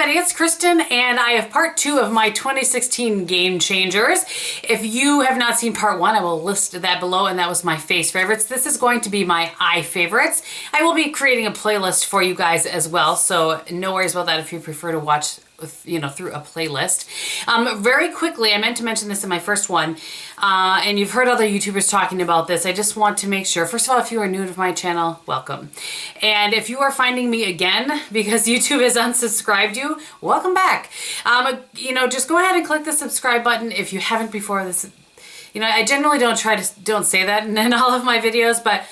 everybody, it's Kristin, and I have part 2 of my 2016 Game Changers. If you have not seen part 1, I will list that below, and that was my face favorites. This is going to be my eye favorites. I will be creating a playlist for you guys as well, so no worries about that if you prefer to watch through a playlist. Very quickly, I meant to mention this in my first one, and you've heard other YouTubers talking about this. I just want to make sure, first of all, if you are new to my channel, welcome. And if you are finding me again because YouTube has unsubscribed you, welcome back. Just go ahead and click the subscribe button if you haven't before. This, I generally don't say that in all of my videos, but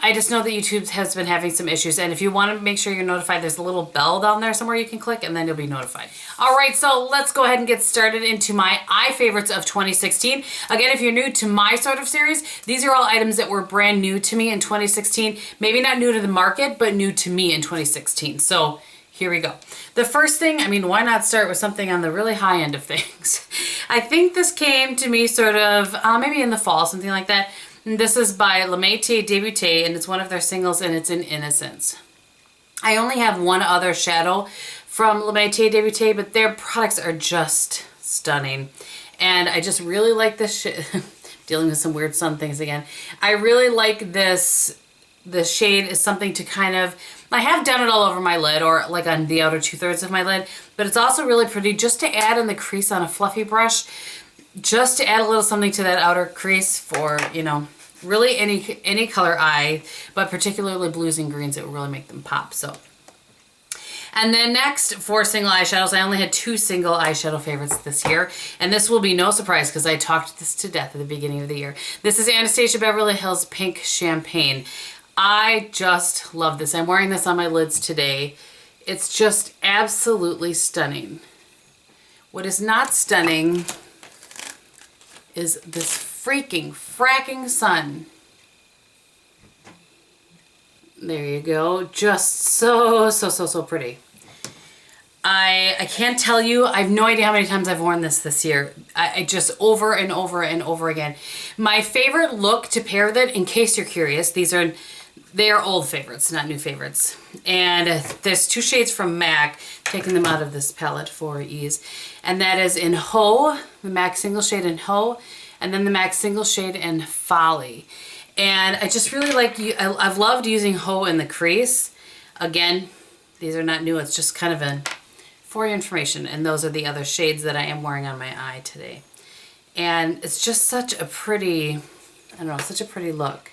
I just know that YouTube has been having some issues, and if you want to make sure you're notified, there's a little bell down there somewhere you can click, and then you'll be notified. All right, so let's go ahead and get started into my eye favorites of 2016. Again, if you're new to my sort of series, these are all items that were brand new to me in 2016. Maybe not new to the market, but new to me in 2016. So here we go. The first thing, why not start with something on the really high end of things? I think this came to me sort of maybe in the fall, something like that. And this is by Daybed, and it's one of their singles, and it's in Innocence. I only have one other shadow from Daybed, but their products are just stunning. And I just really like this dealing with some weird sun things again. I really like this. This shade is something to kind of, I have done it all over my lid or like on the outer 2/3 of my lid, but it's also really pretty just to add in the crease on a fluffy brush. Just to add a little something to that outer crease for, really any color eye, but particularly blues and greens, it will really make them pop. So, and then next for single eyeshadows, I only had 2 single eyeshadow favorites this year, and this will be no surprise because I talked this to death at the beginning of the year. This is Anastasia Beverly Hills Pink Champagne. I just love this. I'm wearing this on my lids today. It's just absolutely stunning. What is not stunning is this freaking fracking sun. There you go. Just so pretty. I can't tell you, I have no idea how many times I've worn this year. I just over and over and over again. My favorite look to pair with it, in case you're curious, they are old favorites, not new favorites. And there's 2 shades from MAC, taking them out of this palette for ease. And that is in Haux, the MAC single shade in Haux, and then the MAC single shade in Follie. And I just really like, I've loved using Haux in the crease. Again, these are not new, it's just kind of for your information. And those are the other shades that I am wearing on my eye today. And it's just such a pretty, such a pretty look.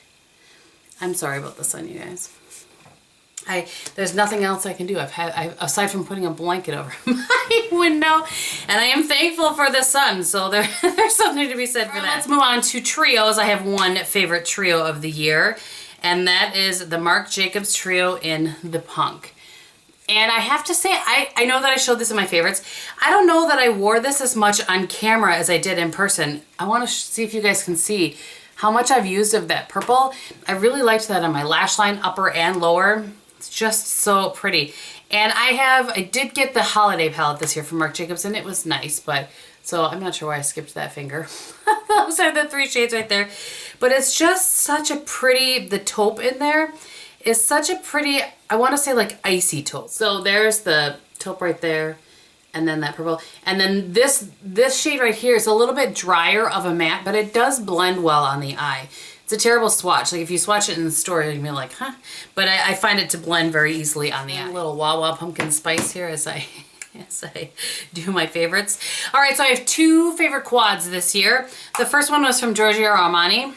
I'm sorry about the sun, you guys. There's nothing else I can do. Aside from putting a blanket over my window, and I am thankful for the sun, so there's something to be said for that. Let's move on to trios. I have one favorite trio of the year, and that is the Marc Jacobs trio in the Punk. And I have to say, I know that I showed this in my favorites. I don't know that I wore this as much on camera as I did in person. I want to see if you guys can see how much I've used of that purple. I really liked that on my lash line, upper and lower. It's just so pretty. And I did get the holiday palette this year from Marc Jacobs, and it was nice, so I'm not sure why I skipped that finger. Those are the 3 shades right there. But it's just such a pretty, the taupe in there is such a pretty, I want to say like icy taupe. So there's the taupe right there, and then that purple. And then this shade right here is a little bit drier of a matte, but it does blend well on the eye. It's a terrible swatch. Like if you swatch it in the store, you'd be like, huh? But I find it to blend very easily on the eye. A little Wawa pumpkin spice here as I do my favorites. All right, so I have 2 favorite quads this year. The first one was from Giorgio Armani,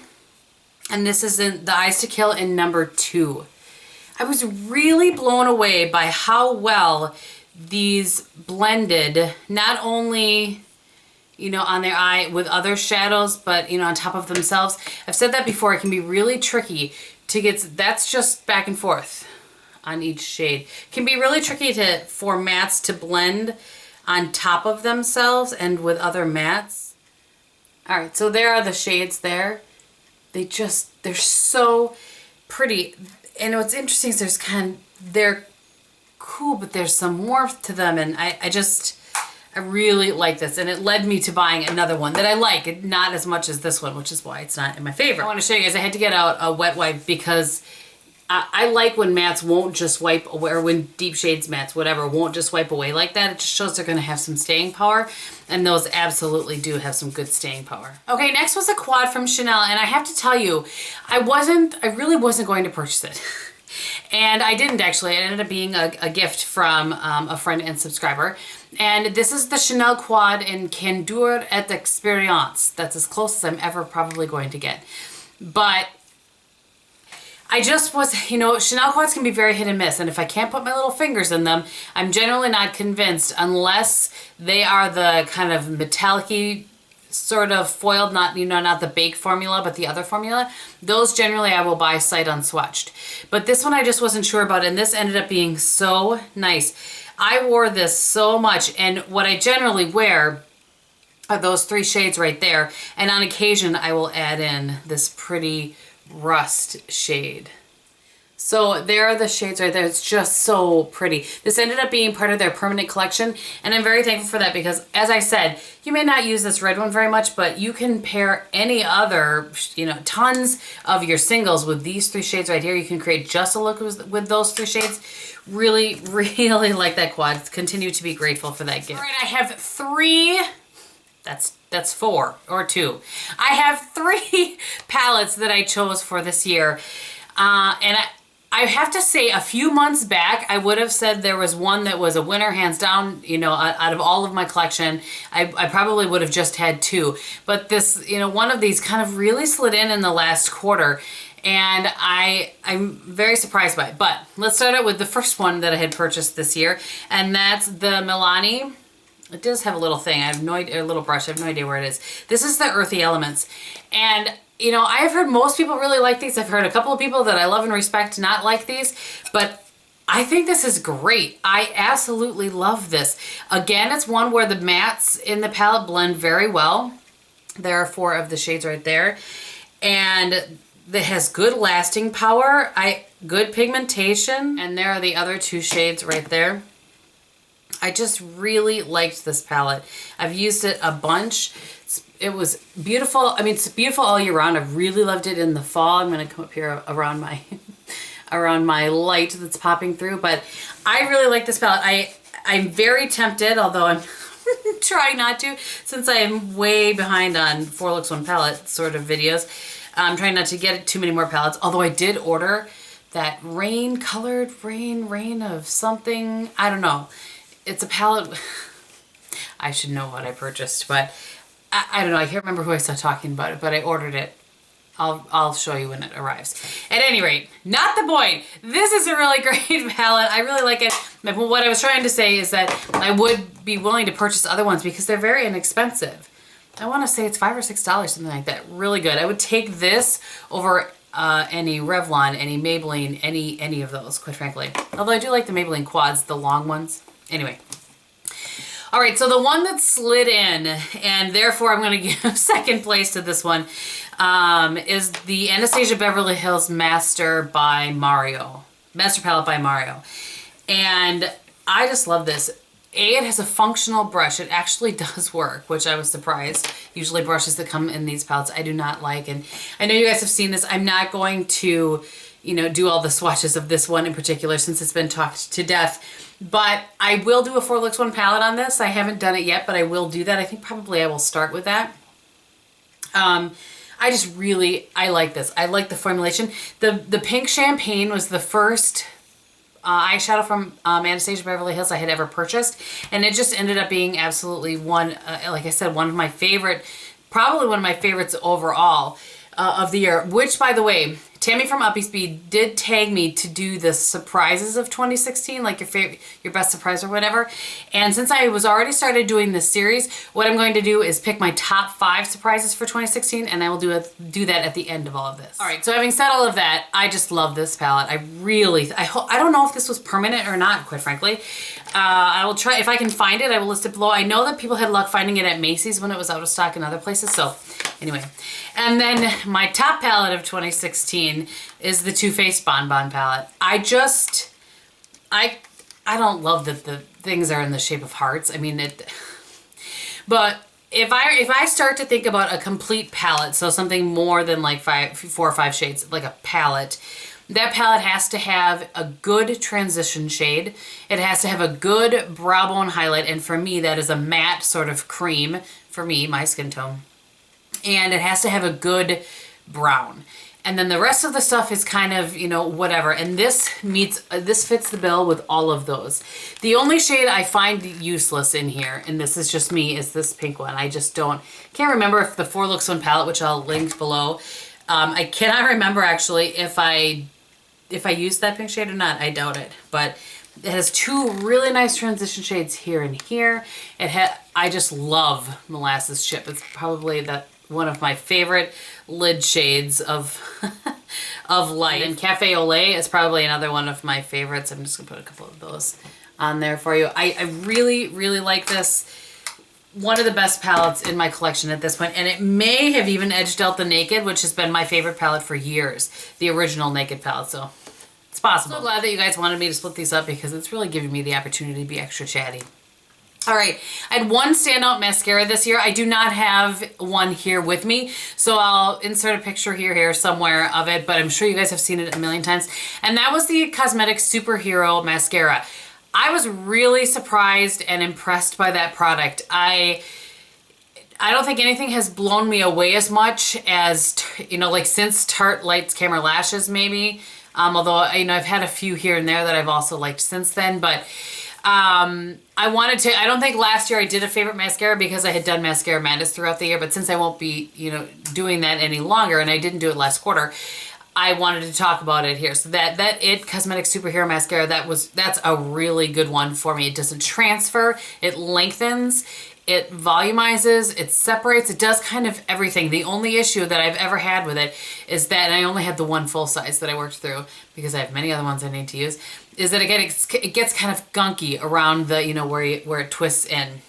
and this is in The Eyes to Kill in number 2. I was really blown away by how well these blended, not only on their eye with other shadows, but on top of themselves. I've said that before, it can be really tricky to get, that's just back and forth on each shade. It can be really tricky for mattes to blend on top of themselves and with other mattes. All right, so there are the shades there. They're so pretty. And what's interesting is they're cool, but there's some warmth to them, and I really like this, and it led me to buying another one that I like, not as much as this one, which is why it's not in my favorite. I want to show you guys, I had to get out a wet wipe because I like when mattes won't just wipe away, or when deep shades mattes, whatever, won't just wipe away like that. It just shows they're going to have some staying power, and those absolutely do have some good staying power. Okay, next was a quad from Chanel, and I have to tell you, I really wasn't going to purchase it. And I didn't actually. It ended up being a gift from a friend and subscriber. And this is the Chanel Quad in Canduer et Experience. That's as close as I'm ever probably going to get. But I just was, you know, Chanel quads can be very hit and miss, and if I can't put my little fingers in them, I'm generally not convinced unless they are the kind of metallic-y sort of foiled, not, you know, not the Bake formula, but the other formula. Those generally I will buy sight unswatched. But this one I just wasn't sure about, and this ended up being so nice. I wore this so much, and what I generally wear are those 3 shades right there, and on occasion I will add in this pretty rust shade. So there are the shades right there. It's just so pretty. This ended up being part of their permanent collection, and I'm very thankful for that because, as I said, you may not use this red one very much, but you can pair any other, you know, tons of your singles with these 3 shades right here. You can create just a look with those 3 shades. Really, really like that quad. Continue to be grateful for that gift. All right, I have 3. That's 4 or 2. I have 3 palettes that I chose for this year. And I have to say, a few months back, I would have said there was one that was a winner, hands down, you know, out of all of my collection. I probably would have just had 2. But this, you know, one of these kind of really slid in the last quarter. And I'm very surprised by it. But let's start out with the first one that I had purchased this year. And that's the Milani. It does have a little thing. I have no idea, a little brush. I have no idea where it is. This is the Earthy Elements. And, you know, I have heard most people really like these. I've heard a couple of people that I love and respect not like these. But I think this is great. I absolutely love this. Again, it's one where the mattes in the palette blend very well. There are 4 of the shades right there. And it has good lasting power. Good pigmentation. And there are the other 2 shades right there. I just really liked this palette. I've used it a bunch. It was beautiful. I mean, it's beautiful all year round. I really loved it in the fall. I'm going to come up here around my around my light that's popping through. But I really like this palette. I'm very tempted, although I'm trying not to, since I am way behind on 4 looks 1 palette sort of videos. I'm trying not to get too many more palettes, although I did order that rain of something. I don't know. It's a palette. I should know what I purchased, but I don't know. I can't remember who I saw talking about it, but I ordered it. I'll show you when it arrives. At any rate, not the point. This is a really great palette. I really like it. But what I was trying to say is that I would be willing to purchase other ones because they're very inexpensive. I want to say it's $5 or $6, something like that. Really good. I would take this over any Revlon, any Maybelline, any of those, quite frankly. Although I do like the Maybelline quads, the long ones. Anyway. All right, so the one that slid in, and therefore I'm going to give second place to this one, is the Anastasia Beverly Hills Master Palette by Mario. And I just love this. It has a functional brush. It actually does work, which I was surprised. Usually brushes that come in these palettes I do not like. And I know you guys have seen this. I'm not going to, you know, do all the swatches of this one in particular since it's been talked to death. But I will do a 4 looks 1 palette on this. I haven't done it yet, but I will do that. I think probably I will start with that. I like this. I like the formulation. The pink champagne was the first eyeshadow from Anastasia Beverly Hills I had ever purchased, and it just ended up being absolutely like I said, one of my favorite, probably one of my favorites overall of the year, which, by the way, Tammy from Uppy Speed did tag me to do the surprises of 2016, like your best surprise or whatever. And since I was already started doing this series, what I'm going to do is pick my top 5 surprises for 2016, and I will do that at the end of all of this. All right, so having said all of that, I just love this palette. I don't know if this was permanent or not, quite frankly. I will try, if I can find it, I will list it below. I know that people had luck finding it at Macy's when it was out of stock in other places, so anyway. And then my top palette of 2016 is the Too Faced Bon Bon palette. I don't love that the things are in the shape of hearts. I mean, but if I start to think about a complete palette, so something more than like 4 or 5 shades, like a palette, That palette has to have a good transition shade. It has to have a good brow bone highlight, and for me that is a matte sort of cream, for me, my skin tone. And it has to have a good brown. And then the rest of the stuff is kind of, you know, whatever. And this fits the bill with all of those. The only shade I find useless in here, and this is just me, is this pink one. I just can't remember if the 4 Looks One palette, which I'll link below. I cannot remember actually if I used that pink shade or not. I doubt it. But it has 2 really nice transition shades here and here. I just love Molasses Chip. It's probably one of my favorite lid shades of light. And Cafe Au Lait is probably another one of my favorites. I'm just gonna put a couple of those on there for you. I really, really like this. One of the best palettes in my collection at this point, and it may have even edged out the Naked, which has been my favorite palette for years. The original Naked palette, so it's possible. I'm so glad that you guys wanted me to split these up because it's really giving me the opportunity to be extra chatty. All right, I had one standout mascara this year. I do not have one here with me, so I'll insert a picture here somewhere of it, but I'm sure you guys have seen it a million times. And that was the Cosmetics Superhero Mascara. I was really surprised and impressed by that product. I don't think anything has blown me away as much as, you know, like since Tarte Lights Camera Lashes maybe. Although, you know, I've had a few here and there that I've also liked since then, but I don't think last year I did a favorite mascara because I had done Mascara Madness throughout the year, but since I won't be, you know, doing that any longer, and I didn't do it last quarter, I wanted to talk about it here. So that IT Cosmetics Superhero Mascara, that's a really good one for me. It doesn't transfer, it lengthens, it volumizes, it separates, it does kind of everything. The only issue that I've ever had with it is that, and I only had the one full size that I worked through because I have many other ones I need to use, is that it gets kind of gunky around the, you know, where it twists in.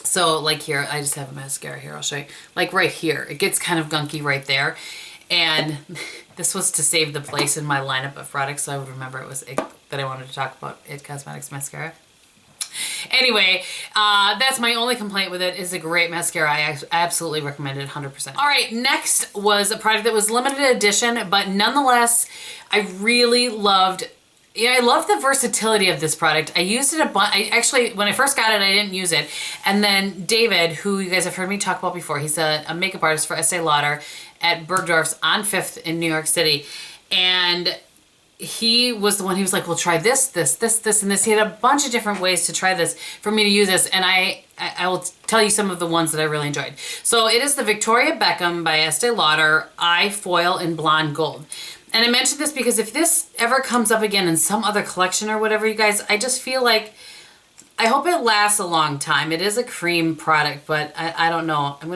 So like here, I just have a mascara here, I'll show you. Like right here, it gets kind of gunky right there. And this was to save the place in my lineup of products, so I would remember it was IT that I wanted to talk about, IT Cosmetics Mascara. Anyway, that's my only complaint with it. It's a great mascara. I absolutely recommend it 100%. All right, next was a product that was limited edition, but nonetheless, I really loved. Yeah, I love the versatility of this product. I used it a bunch. Actually, when I first got it, I didn't use it. And then Daybed, who you guys have heard me talk about before, he's a makeup artist for Estee Lauder at Bergdorf's on 5th in New York City. And he was the one, he was like, well, try this, and this. He had a bunch of different ways to try this for me to use this. And I will tell you some of the ones that I really enjoyed. So it is the Victoria Beckham by Estee Lauder Eye Foil in Blonde Gold. And I mentioned this because if this ever comes up again in some other collection or whatever, you guys, I just feel like, I hope it lasts a long time. It is a cream product, but I don't know. I'm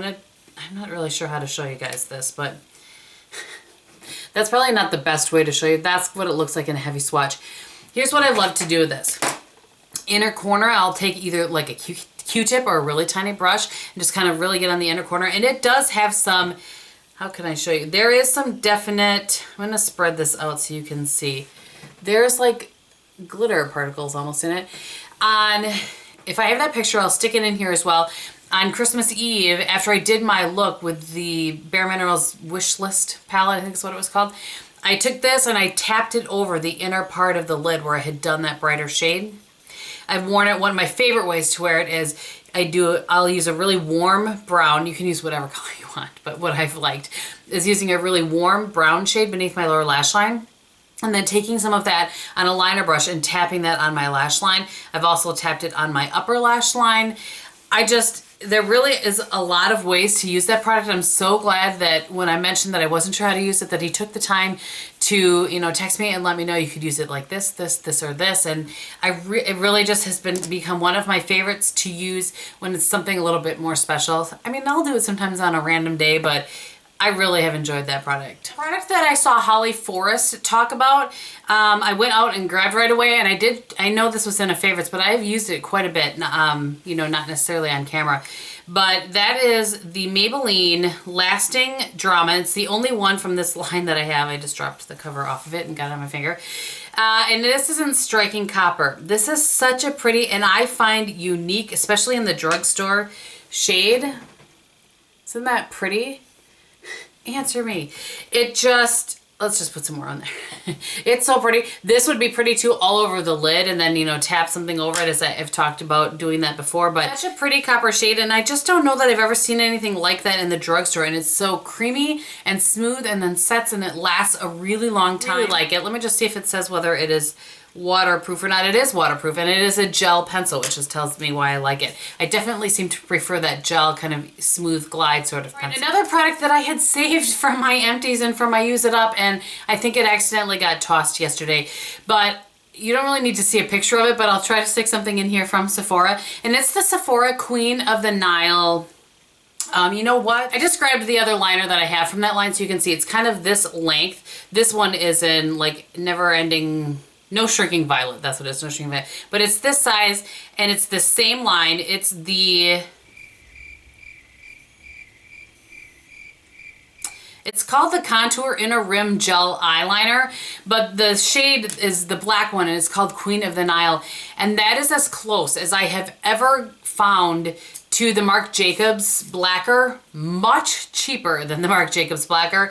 not really sure how to show you guys this, but that's probably not the best way to show you. That's what it looks like in a heavy swatch. Here's what I love to do with this. Inner corner, I'll take either like a Q-tip or a really tiny brush and just kind of really get on the inner corner. And it does have some, how can I show you? There is some definite, I'm going to spread this out so you can see. There's like glitter particles almost in it. If I have that picture, I'll stick it in here as well. On Christmas Eve, after I did my look with the Bare Minerals Wish List palette, I think is what it was called, I took this and I tapped it over the inner part of the lid where I had done that brighter shade. I've worn it. One of my favorite ways to wear it is I'll use a really warm brown. You can use whatever color you want, but what I've liked is using a really warm brown shade beneath my lower lash line. And then taking some of that on a liner brush and tapping that on my lash line. I've also tapped it on my upper lash line. There really is a lot of ways to use that product. I'm so glad that when I mentioned that I wasn't sure how to use it, that he took the time to, you know, text me and let me know you could use it like this, or this. And it really just has become one of my favorites to use when it's something a little bit more special. I mean, I'll do it sometimes on a random day, but I really have enjoyed that product. Product that I saw Holly Forrest talk about, I went out and grabbed right away, and I know this was in a favorites, but I've used it quite a bit, you know, not necessarily on camera. But that is the Maybelline Lasting Drama. It's the only one from this line that I have. I just dropped the cover off of it and got it on my finger. And this is in Striking Copper. This is such a pretty, and I find unique, especially in the drugstore shade. Isn't that pretty? Answer me. It just, let's just put some more on there. It's so pretty. This would be pretty too all over the lid and then, you know, tap something over it, as I've talked about doing that before. But such a pretty copper shade, and I just don't know that I've ever seen anything like that in the drugstore. And it's so creamy and smooth and then sets, and it lasts a really long time. I really like it. Let me just see if it says whether it is waterproof or not. It is waterproof, and it is a gel pencil, which just tells me why I like it. I definitely seem to prefer that gel kind of smooth glide sort of pencil. Another product that I had saved from my empties and from my use it up, and I think it accidentally got tossed yesterday, but you don't really need to see a picture of it, but I'll try to stick something in here from Sephora, and it's the Sephora Queen of the Nile. You know what? I just grabbed the other liner that I have from that line so you can see it's kind of this length. This one is in like Never Ending, No Shrinking Violet. That's what it is, No Shrinking Violet. But it's this size and it's the same line. It's called the Contour Inner Rim Gel Eyeliner, but the shade is the black one, and it's called Queen of the Nile. And that is as close as I have ever found to the Marc Jacobs Blacker, much cheaper than the Marc Jacobs Blacker,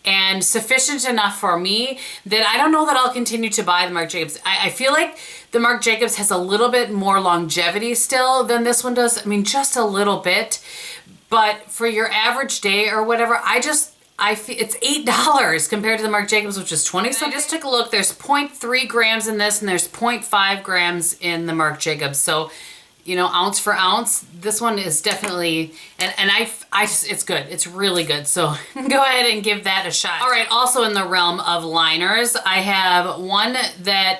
and sufficient enough for me that I don't know that I'll continue to buy the Marc Jacobs. I feel like the Marc Jacobs has a little bit more longevity still than this one does. I mean, just a little bit, but for your average day or whatever, I feel it's $8 compared to the Marc Jacobs, which is 20. So I just took a look. There's 0.3 grams in this, and there's 0.5 grams in the Marc Jacobs. So, you know, ounce for ounce, this one is definitely, and it's good. It's really good. So go ahead and give that a shot. All right, also in the realm of liners, I have one that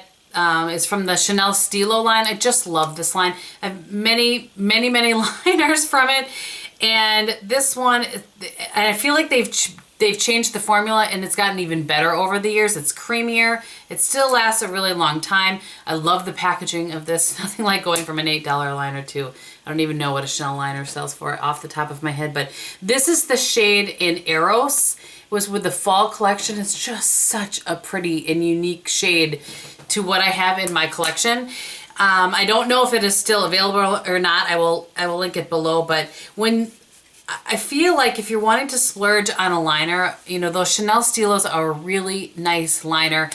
is from the Chanel Stylo line. I just love this line. I have many liners from it. And this one, and I feel like they've changed the formula and it's gotten even better over the years. It's creamier. It still lasts a really long time. I love the packaging of this. Nothing like going from an $8 liner to, I don't even know what a Chanel liner sells for off the top of my head, but this is the shade in Eros. It was with the fall collection. It's just such a pretty and unique shade to what I have in my collection. I don't know if it is still available or not. I will link it below, but when I feel like if you're wanting to splurge on a liner, you know, those Chanel Stylos are a really nice liner.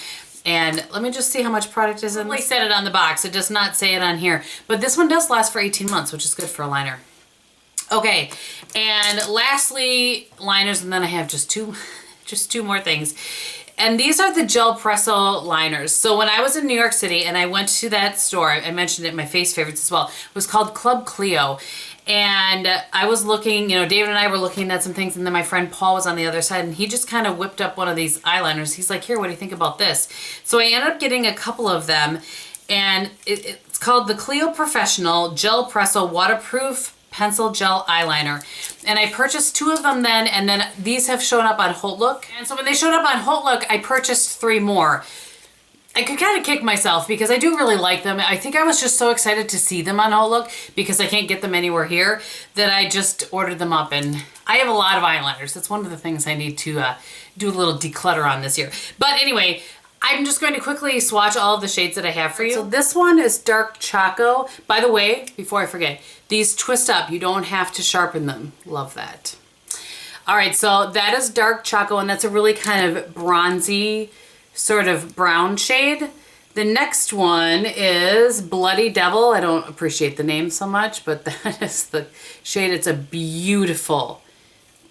And let me just see how much product is in. They said it on the box. It does not say it on here, but this one does last for 18 months, which is good for a liner. Okay, and lastly, liners, and then I have just two more things. And these are the gel Presso liners. So when I was in New York City and I went to that store, I mentioned it in my face favorites as well, it was called Club Clio. And I was looking, you know, David and I were looking at some things, and then my friend Paul was on the other side, and he just kind of whipped up one of these eyeliners. He's like, here, what do you think about this? So I ended up getting a couple of them, and it's called the Clio Professional Gel Presso Waterproof Pencil Gel Eyeliner. And I purchased 2 of them then, and then these have shown up on Haux Look. And so when they showed up on Haux Look, I purchased 3 more. I could kind of kick myself because I do really like them. I think I was just so excited to see them on Haux Look because I can't get them anywhere here that I just ordered them up. And I have a lot of eyeliners. That's one of the things I need to do a little declutter on this year. But anyway, I'm just going to quickly swatch all of the shades that I have for you. So this one is Dark Choco. By the way, before I forget, these twist up. You don't have to sharpen them. Love that. All right, so that is Dark Choco, and that's a really kind of bronzy sort of brown shade. The next one is Bloody Devil. I don't appreciate the name so much, but that is the shade. It's a beautiful,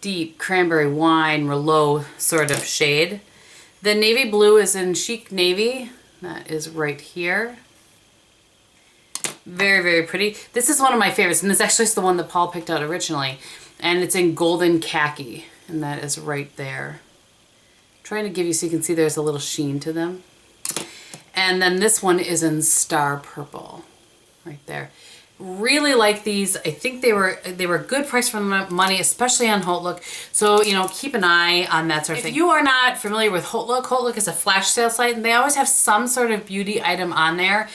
deep cranberry wine, Merlot sort of shade. The navy blue is in Chic Navy. That is right here. Very pretty. This is one of my favorites, and this actually is the one that Paul picked out originally. And it's in Golden Khaki, and that is right there. I'm trying to give you so you can see there's a little sheen to them. And then this one is in Star Purple, right there. Really like these. I think they were a good price for money, especially on Haux Look. So, you know, keep an eye on that sort of thing. If you are not familiar with Haux Look is a flash sale site, and they always have some sort of beauty item on there.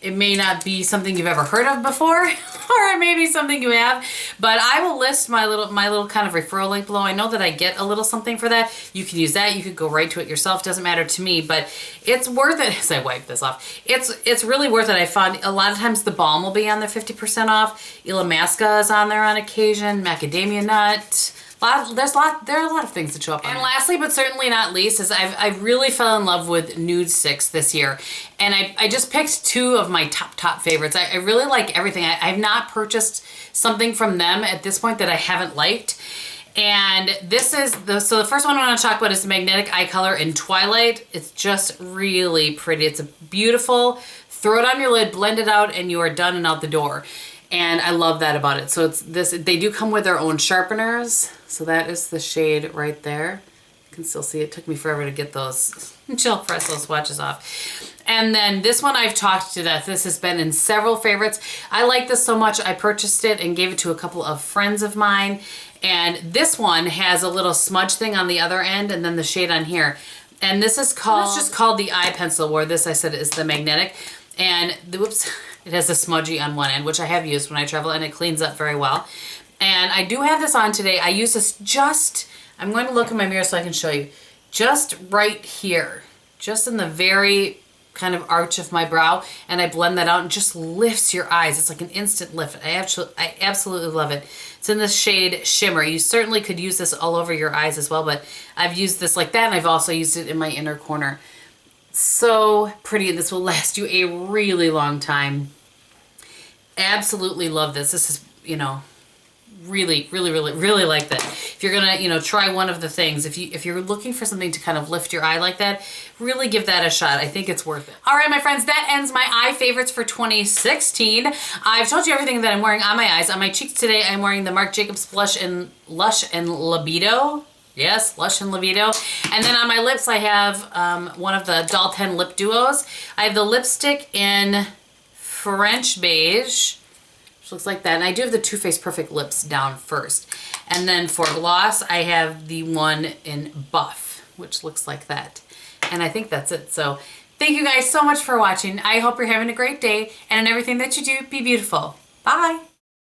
It may not be something you've ever heard of before, or it may be something you have, but I will list my little kind of referral link below. I know that I get a little something for that. You can use that. You could go right to it yourself. Doesn't matter to me, but it's worth it. As I wipe this off, it's really worth it. I found a lot of times the balm will be on there 50% off. Illamasqua is on there on occasion. Macadamia nut. There are a lot of things that show up on And lastly, but certainly not least, is I really fell in love with nude sticks this year. And I just picked 2 of my top favorites. I really like everything. I've not purchased something from them at this point that I haven't liked. And this is, so the first one I want to talk about is the Magnetic Eye Color in Twilight. It's just really pretty. It's a beautiful, throw it on your lid, blend it out, and you are done and out the door. And I love that about it. So it's this, they do come with their own sharpeners. So that is the shade right there. You can still see it took me forever to get those, gel press those swatches off. And then this one I've talked to death. This has been in several favorites. I like this so much I purchased it and gave it to a couple of friends of mine. And this one has a little smudge thing on the other end and then the shade on here. And this is called, it's just called the eye pencil, where this I said is the magnetic. And whoops, it has a smudgy on one end, which I have used when I travel, and it cleans up very well. And I do have this on today. I use this just, I'm going to look in my mirror so I can show you, just right here, just in the very kind of arch of my brow, and I blend that out and just lifts your eyes. It's like an instant lift. I absolutely love it. It's in the shade Shimmer. You certainly could use this all over your eyes as well, but I've used this like that, and I've also used it in my inner corner. So pretty, and this will last you a really long time. Absolutely love this. This is, you know, really like that. If you're gonna, you know, try one of the things, if you're looking for something to kind of lift your eye like that, really give that a shot. I think it's worth it. All right, my friends, that ends my eye favorites for 2016. I've told you everything that I'm wearing on my eyes. On my cheeks today, I'm wearing the Marc Jacobs Lush and Libido. Yes, Lush and Libido. And then on my lips, I have one of the Doll 10 lip duos. I have the lipstick in French Beige, which looks like that. And I do have the Too Faced Perfect Lips down first. And then for gloss, I have the one in Buff, which looks like that. And I think that's it. So thank you guys so much for watching. I hope you're having a great day. And in everything that you do, be beautiful. Bye.